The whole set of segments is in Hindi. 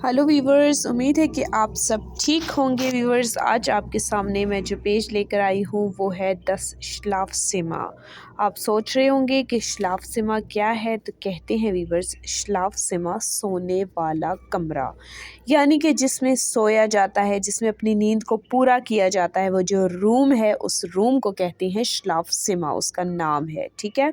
हेलो वीवर्स, उम्मीद है कि आप सब ठीक होंगे। वीवर्स, आज आपके सामने मैं जो पेज लेकर आई हूँ वो है 10 श्लाफसिमा। आप सोच रहे होंगे कि श्लाफसिमा क्या है, तो कहते हैं वीवर्स, श्लाफसिमा सोने वाला कमरा, यानी कि जिसमें सोया जाता है, जिसमें अपनी नींद को पूरा किया जाता है, वो जो रूम है उस रूम को कहते हैं श्लाफसिमा, उसका नाम है। ठीक है,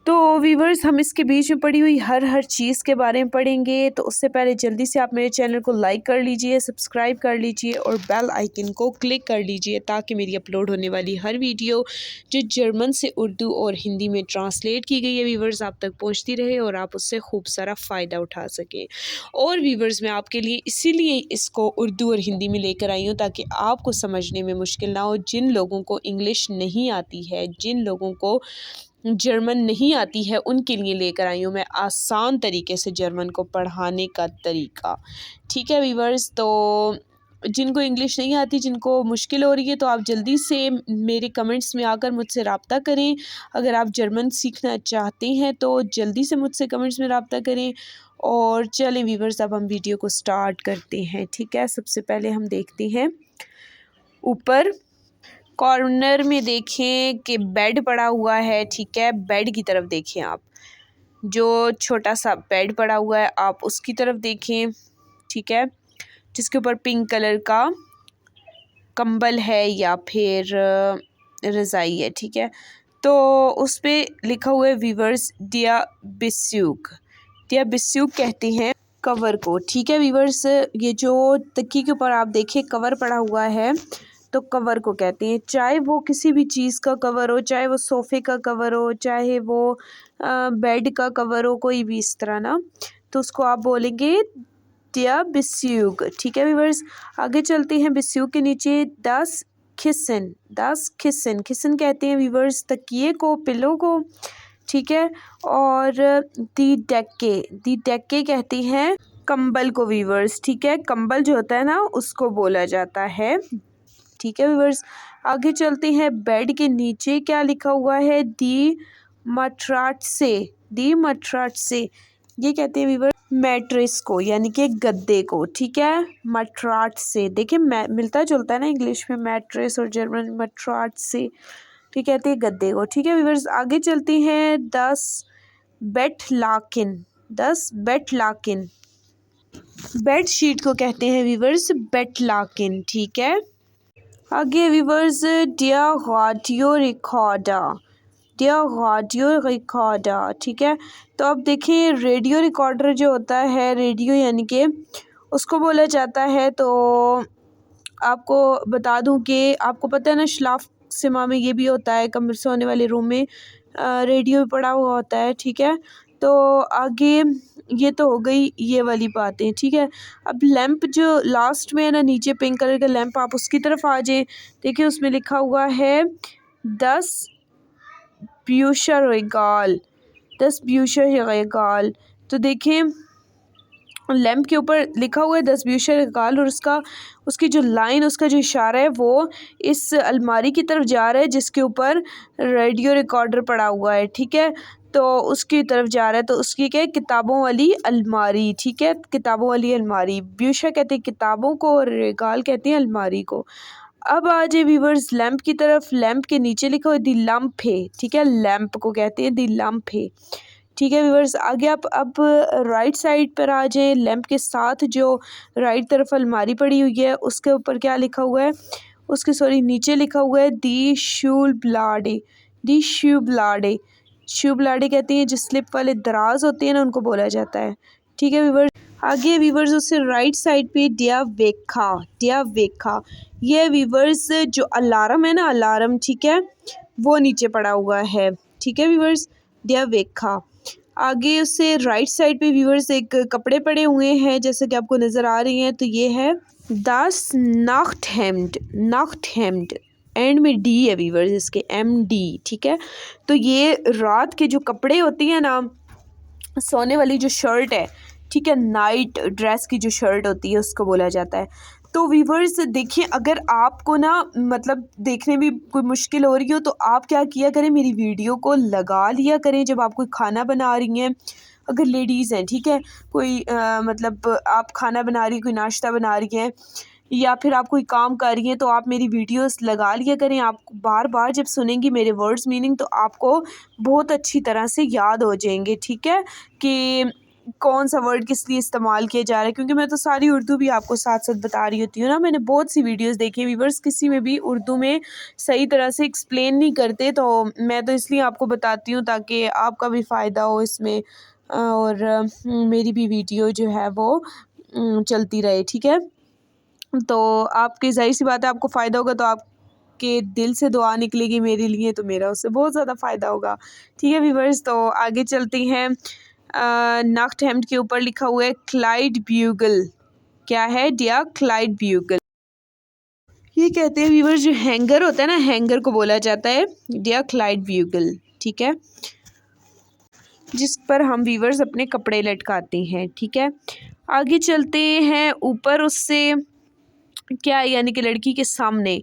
तो वीवर्स, हम इसके बीच में पड़ी हुई हर चीज़ के बारे में पढ़ेंगे। तो उससे पहले जल्दी से आप मेरे चैनल को लाइक कर लीजिए, सब्सक्राइब कर लीजिए और बेल आइकन को क्लिक कर लीजिए, ताकि मेरी अपलोड होने वाली हर वीडियो जो जर्मन से उर्दू और हिंदी में ट्रांसलेट की गई है वीवर्स, आप तक पहुंचती रहे और आप उससे खूब सारा फ़ायदा उठा सकें। और वीवर्स, मैं आपके लिए इसीलिए इसको उर्दू और हिंदी में लेकर आई हूँ ताकि आपको समझने में मुश्किल ना हो। जिन लोगों को इंग्लिश नहीं आती है, जिन लोगों को जर्मन नहीं आती है, उनके लिए लेकर आई हूँ मैं आसान तरीके से जर्मन को पढ़ाने का तरीका। ठीक है वीवर्स, तो जिनको इंग्लिश नहीं आती, जिनको मुश्किल हो रही है, तो आप जल्दी से मेरे कमेंट्स में आकर मुझसे रब्ता करें। अगर आप जर्मन सीखना चाहते हैं तो जल्दी से मुझसे कमेंट्स में रब्ता करें। और चलें वीवर्स, अब हम वीडियो को स्टार्ट करते हैं। ठीक है, सबसे पहले हम देखते हैं ऊपर कॉर्नर में देखें कि बेड पड़ा हुआ है। ठीक है, बेड की तरफ देखें आप, जो छोटा सा बेड पड़ा हुआ है आप उसकी तरफ देखें। ठीक है, जिसके ऊपर पिंक कलर का कंबल है या फिर रज़ाई है। ठीक है, तो उस पे लिखा हुआ है वीवर्स, दिया बिस्यूक। दिया बिस्यूक कहते हैं कवर को। ठीक है वीवर्स, ये जो तकिए के ऊपर आप देखें कवर पड़ा हुआ है, तो कवर को कहते हैं। चाहे वो किसी भी चीज़ का कवर हो, चाहे वो सोफ़े का कवर हो, चाहे वो बेड का कवर हो, कोई भी इस तरह ना, तो उसको आप बोलेंगे दिया बिस्यूग। ठीक है वीवर्स, आगे चलते हैं। बिस्यूग के नीचे दस खिसन। दस खिसन, खिसन कहते हैं वीवर्स तकिए को, पिलो को। ठीक है, और दी डेक्के कहते हैं कंबल को वीवर्स। ठीक है, कंबल जो होता है ना उसको बोला जाता है। ठीक है व्यूअर्स, आगे चलते हैं। बेड के नीचे क्या लिखा हुआ है, दी मट्राट से। दी मट्राट से ये कहते हैं व्यूअर्स मैट्रेस को, यानी कि गद्दे को। ठीक है, मट्राट से, देखिए मिलता जुलता है ना इंग्लिश में मैट्रेस और जर्मन मट्राट से। ठीक कहते हैं गद्दे को। ठीक है व्यूअर्स, आगे चलते हैं। 10 बेट लाकिन। 10 बेट लाकिन, बेड शीट को कहते हैं व्यूअर्स बेट लाकिन। ठीक है, आगे वीवर्स, डिया रेडियो रिकॉर्डर। डिया रेडियो रिकॉर्डर। ठीक है, तो अब देखिए रेडियो रिकॉर्डर जो होता है, रेडियो यानी कि उसको बोला जाता है। तो आपको बता दूं कि आपको पता है ना, श्लाफ सिमा में ये भी होता है, कमरे सोने वाले रूम में रेडियो भी पड़ा हुआ होता है। ठीक है, तो आगे ये तो हो गई ये वाली बातें। ठीक है, अब लैंप जो लास्ट में है ना, नीचे पिंक कलर का लैंप, आप उसकी तरफ आ जाए। देखिए उसमें लिखा हुआ है 10 ब्यूशर रेगाल। 10 ब्यूशर रेगाल, तो देखें लैंप के ऊपर लिखा हुआ है 10 ब्यूशर रेगाल, और उसकी जो लाइन, उसका जो इशारा है वो इस अलमारी की तरफ जा रहा है जिसके ऊपर रेडियो रिकॉर्डर पड़ा हुआ है। ठीक है, तो उसकी तरफ जा रहा है, तो उसकी क्या है, किताबों वाली अलमारी। ठीक है, किताबों वाली अलमारी। ब्यूशर कहते हैं किताबों को और रेगाल कहते हैं अलमारी को। अब आ जाए व्यूवर्स लैंप की तरफ। लैंप के नीचे लिखा हुआ है दी लैंप है। ठीक है, लैंप को कहते हैं दी लैंप है। ठीक है व्यूवर्स, आगे आप अब राइट साइड पर आ जाएं। लैंप के साथ जो राइट तरफ अलमारी पड़ी हुई है उसके ऊपर क्या लिखा हुआ है, उसके नीचे लिखा हुआ है दी शूल ब्लाडे। दी शू ब्लाडे, शू ब्लाडे कहते हैं जो स्लिप वाले दराज होते हैं ना, उनको बोला जाता है। ठीक है व्यूवर्स, आगे व्यूवर्स उससे राइट साइड पे दिया वेखा। दिया वेखा, ये व्यूवर्स जो अलार्म है ना, अलार्म, ठीक है, वो नीचे पड़ा हुआ है। ठीक है व्यूवर्स, दिया वेखा। आगे उससे राइट साइड पे व्यूवर्स एक कपड़े पड़े हुए हैं, जैसे कि आपको नज़र आ रही हैं, तो ये है दास नाख्ट हेम्ड। नाख्ट हेम्ड, एंड में डी है व्यूवर्स इसके, MD। ठीक है, तो ये रात के जो कपड़े होती हैं ना, सोने वाली जो शर्ट है, ठीक है, नाइट ड्रेस की जो शर्ट होती है उसको बोला जाता है। तो व्यूवर्स देखिए, अगर आपको ना मतलब देखने में कोई मुश्किल हो रही हो, तो आप क्या किया करें, मेरी वीडियो को लगा लिया करें जब आप कोई खाना बना रही हैं, अगर लेडीज़ हैं, ठीक है, कोई मतलब आप खाना बना रही, कोई नाश्ता बना रही हैं या फिर आप कोई काम कर रही हैं, तो आप मेरी वीडियोस लगा लिया करें। आप बार बार जब सुनेंगी मेरे वर्ड्स मीनिंग तो आपको बहुत अच्छी तरह से याद हो जाएंगे, ठीक है, कि कौन सा वर्ड किस लिए इस्तेमाल किया जा रहा है, क्योंकि मैं तो सारी उर्दू भी आपको साथ साथ बता रही होती हूँ ना। मैंने बहुत सी वीडियोस देखी हैं व्यूवर्स, किसी में भी उर्दू में सही तरह से एक्सप्लेन नहीं करते, तो मैं तो इसलिए आपको बताती हूँ ताकि आपका भी फ़ायदा हो इसमें और मेरी भी वीडियो जो है वो चलती रहे, ठीक है। तो आपकी ज़ाहिर सी बात है आपको फ़ायदा होगा तो आपके दिल से दुआ निकलेगी मेरे लिए, तो मेरा उससे बहुत ज़्यादा फ़ायदा होगा, ठीक है व्यूवर्स। तो आगे चलते हैं। नाक्ट हेम्ड के ऊपर लिखा हुआ है क्लाइड ब्यूगल। क्या है डियर? Clyde bugle. ये कहते हैं व्यूवर्स जो हैंगर होता है ना, हैंगर को बोला जाता है डियर क्लाइड ब्यूगल, ठीक है, जिस पर हम व्यूवर्स अपने कपड़े लटकाते हैं, ठीक है। आगे चलते हैं ऊपर उससे क्या है, यानी कि लड़की के सामने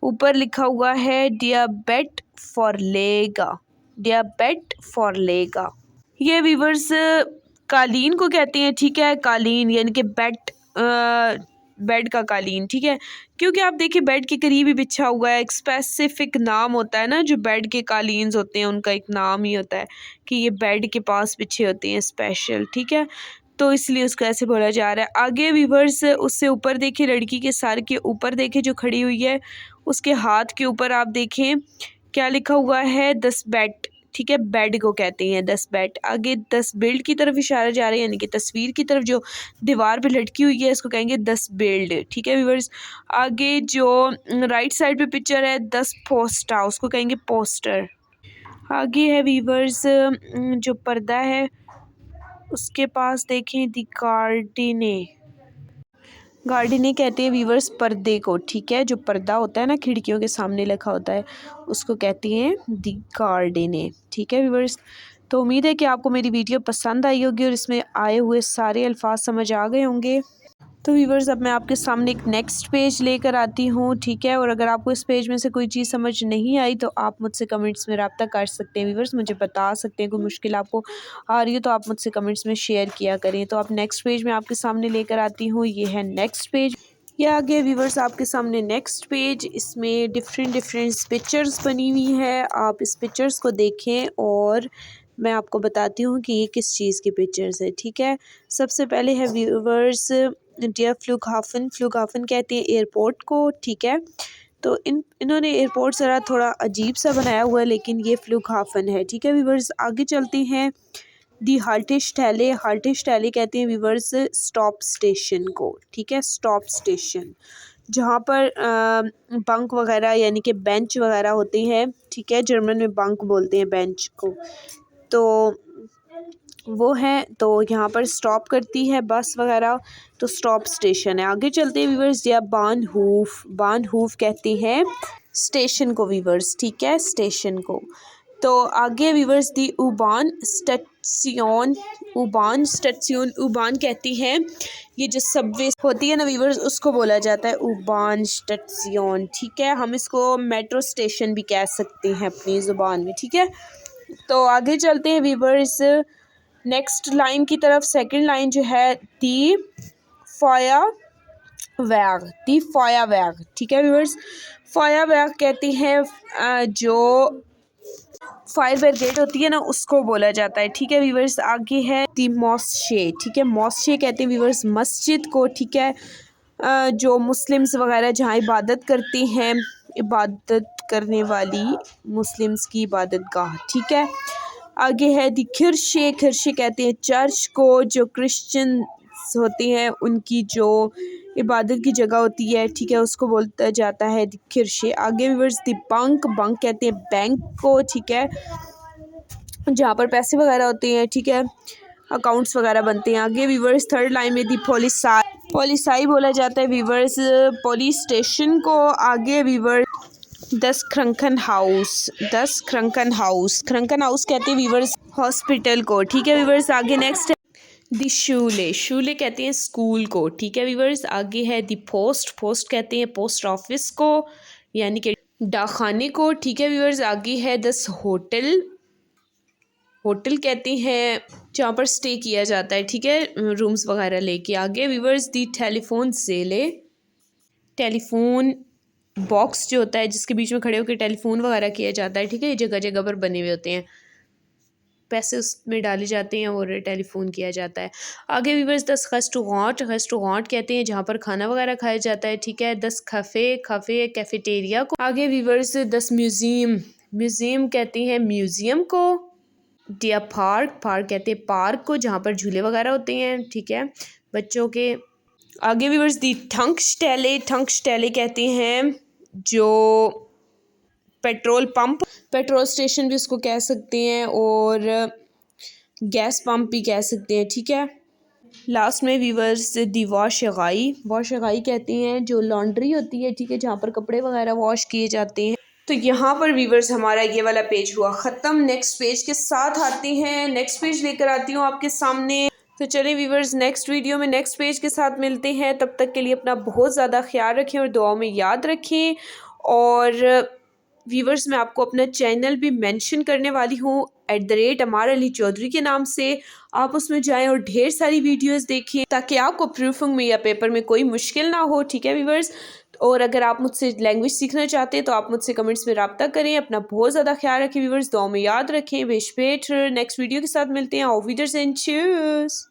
ऊपर लिखा हुआ है डियर बेट फॉर लेगा, डियर बेट फॉर लेगा। ये वीवर्स कालीन को कहते हैं, ठीक है, कालीन यानी कि बेड, बेड का कालीन, ठीक है, क्योंकि आप देखिए बेड के करीब ही बिछा हुआ है। एक स्पेसिफिक नाम होता है ना, जो बेड के कालीन्स होते हैं उनका एक नाम ही होता है कि ये बेड के पास बिछे होते हैं स्पेशल, ठीक है, तो इसलिए उसको ऐसे बोला जा रहा है। आगे वीवर्स उससे ऊपर देखिए, लड़की के सर के ऊपर देखें जो खड़ी हुई है, उसके हाथ के ऊपर आप देखें क्या लिखा हुआ है, 10 बेड, ठीक है, बेड को कहते हैं 10 बेड। आगे 10 बिल्ड की तरफ इशारा जा रहा है, यानी कि तस्वीर की तरफ जो दीवार पे लटकी हुई है इसको कहेंगे 10 बिल्ड, ठीक है व्यूअर्स। आगे जो राइट साइड पे पिक्चर है 10 पोस्टर, उसको कहेंगे पोस्टर। आगे है व्यूअर्स जो पर्दा है उसके पास देखें दी गार्डिने, गार्डिने कहते हैं व्यूवर्स पर्दे को, ठीक है, जो पर्दा होता है ना खिड़कियों के सामने लगा होता है उसको कहती हैं दी गार्डिने, ठीक है व्यूवर्स। तो उम्मीद है कि आपको मेरी वीडियो पसंद आई होगी और इसमें आए हुए सारे अल्फाज समझ आ गए होंगे। तो व्यूवर्स अब मैं आपके सामने एक नेक्स्ट पेज लेकर आती हूँ, ठीक है, और अगर आपको इस पेज में से कोई चीज़ समझ नहीं आई तो आप मुझसे कमेंट्स में रब्ता कर सकते हैं व्यूवर्स, मुझे बता सकते हैं। कोई मुश्किल आपको आ रही है तो आप मुझसे कमेंट्स में शेयर किया करें। तो आप नेक्स्ट पेज में आपके सामने लेकर आती हूँ, ये है नेक्स्ट पेज। ये आ गया व्यूवर्स आपके सामने नेक्स्ट पेज। इसमें डिफरेंट पिक्चर्स बनी हुई है, आप इस पिक्चर्स को देखें और मैं आपको बताती हूँ कि ये किस चीज़ की पिक्चर्स है, ठीक है। सबसे पहले है व्यूवर्स डियर फ्लुगहाफन, फ्लुगहाफन कहते हैं एयरपोर्ट को, ठीक है, तो इन्होंने एयरपोर्ट ज़रा थोड़ा अजीब सा बनाया हुआ है लेकिन ये फ्लुगहाफन है, ठीक है व्यूवर्स। आगे चलते हैं दी हाल्टेस्टाइले, हाल्टेस्टाइले कहते हैं व्यूवर्स स्टॉप स्टेशन को, ठीक है, स्टॉप स्टेशन जहाँ पर बंक वगैरह यानी कि बेंच वगैरह होते हैं, ठीक है, जर्मन में बंक बोलते हैं बेंच को, तो वो है, तो यहाँ पर स्टॉप करती है बस वगैरह, तो स्टॉप स्टेशन है। आगे चलते हैं व्यूवर्स, या बानहूफ, बानहूफ कहते हैं स्टेशन को व्यूवर्स, ठीक है, स्टेशन को। तो आगे व्यूवर्स दी उबान स्टेशन, उबान स्टेशन, उबान कहती हैं ये जो सबवे होती है ना व्यूवर्स उसको बोला जाता है उबान स्टेशन, ठीक है, हम इसको मेट्रो स्टेशन भी कह सकते हैं अपनी ज़ुबान में, ठीक है। तो आगे चलते हैं व्यूवर्स नेक्स्ट लाइन की तरफ। सेकंड लाइन जो है दी फायर वैग, दी फायर वैग, ठीक है व्यूवर्स। फायर वैग कहती हैं जो फायर ब्रिगेड होती है ना उसको बोला जाता है, ठीक है व्यूवर्स। आगे है दी मॉस्के, ठीक है, मॉस्के कहते हैं व्यूवर्स मस्जिद को, ठीक है, जो मुस्लिम्स वगैरह जहाँ इबादत करती हैं, इबादत करने वाली मुस्लिम्स की इबादत गाह, ठीक है। आगे है दी खिरशे, खिरशे कहते हैं चर्च को, जो क्रिश्चियन होती हैं उनकी जो इबादत की जगह होती है, ठीक है, उसको बोलता जाता है दी खिरशे। आगे व्यूअर्स दी बंक, बंक कहते हैं बैंक को, ठीक है, जहाँ पर पैसे वगैरह होते हैं, ठीक है, अकाउंट्स वगैरह बनते हैं। आगे व्यूअर्स थर्ड लाइन में दी पोलिसाई, पोलिसाई बोला जाता है व्यूअर्स पुलिस स्टेशन को। आगे व्यूअर्स 10 क्रंकन हाउस, 10 क्रंकन हाउस, क्रंकन हाउस कहते हैं व्यूअर्स हॉस्पिटल को, ठीक है व्यूअर्स। आगे नेक्स्ट है दी शूले, शूले कहते हैं स्कूल को, ठीक है व्यूअर्स। आगे है दी पोस्ट, पोस्ट कहते हैं पोस्ट ऑफिस को यानी कि डाकखाने को, ठीक है व्यूअर्स। आगे है दस होटल, होटल कहते हैं जहाँ पर स्टे किया जाता है, ठीक है, रूम्स वगैरह लेके। आगे व्यूवर्स दी टेलीफोन सेले, टेलीफोन बॉक्स जो होता है जिसके बीच में खड़े होकर टेलीफोन वगैरह किया जाता है, ठीक है, ये जगह जगह पर बने हुए होते हैं, पैसे उसमें डाले जाते हैं और टेलीफोन किया जाता है। आगे व्यूवर्स 10 रेस्टोरेंट, रेस्टोरेंट कहते हैं जहाँ पर खाना वगैरह खाया जाता है, ठीक है। 10 खफ़े, खफ़े कैफेटेरिया को। आगे व्यूवर्स 10 म्यूज़ियम, म्यूज़ियम कहते हैं म्यूज़ियम को। डियर पार्क, पार्क कहते हैं पार्क को जहाँ पर झूले वगैरह होते हैं, ठीक है, बच्चों के। आगे व्यूवर्स दी टंक्स्टेले, टंक्स्टेले कहते हैं जो पेट्रोल पंप, पेट्रोल स्टेशन भी उसको कह सकते हैं और गैस पंप भी कह सकते हैं, ठीक है। लास्ट में व्यूवर्स दी वॉशगाई, वॉशगाई कहते हैं जो लॉन्ड्री होती है, ठीक है, जहाँ पर कपड़े वगैरह वॉश किए जाते हैं। तो यहाँ पर व्यूवर्स हमारा ये वाला पेज हुआ ख़त्म। नेक्स्ट पेज के साथ आते हैं, नेक्स्ट पेज लेकर आती हूँ आपके सामने। तो चलिए व्यूवर्स नेक्स्ट वीडियो में नेक्स्ट पेज के साथ मिलते हैं। तब तक के लिए अपना बहुत ज़्यादा ख्याल रखें और दुआओं में याद रखें। और व्यूवर्स मैं आपको अपना चैनल भी मेंशन करने वाली हूँ @अमार अली चौधरी के नाम से। आप उसमें जाएं और ढेर सारी वीडियोस देखें ताकि आपको प्रूफिंग में या पेपर में कोई मुश्किल ना हो, ठीक है व्यूवर्स। और अगर आप मुझसे लैंग्वेज सीखना चाहते हैं तो आप मुझसे कमेंट्स में रब्ता करें। अपना बहुत ज़्यादा ख्याल रखें व्यूवर्स, दुआ में याद रखें। बेशपेट नेक्स्ट वीडियो के साथ मिलते हैं। Of videos and cheers.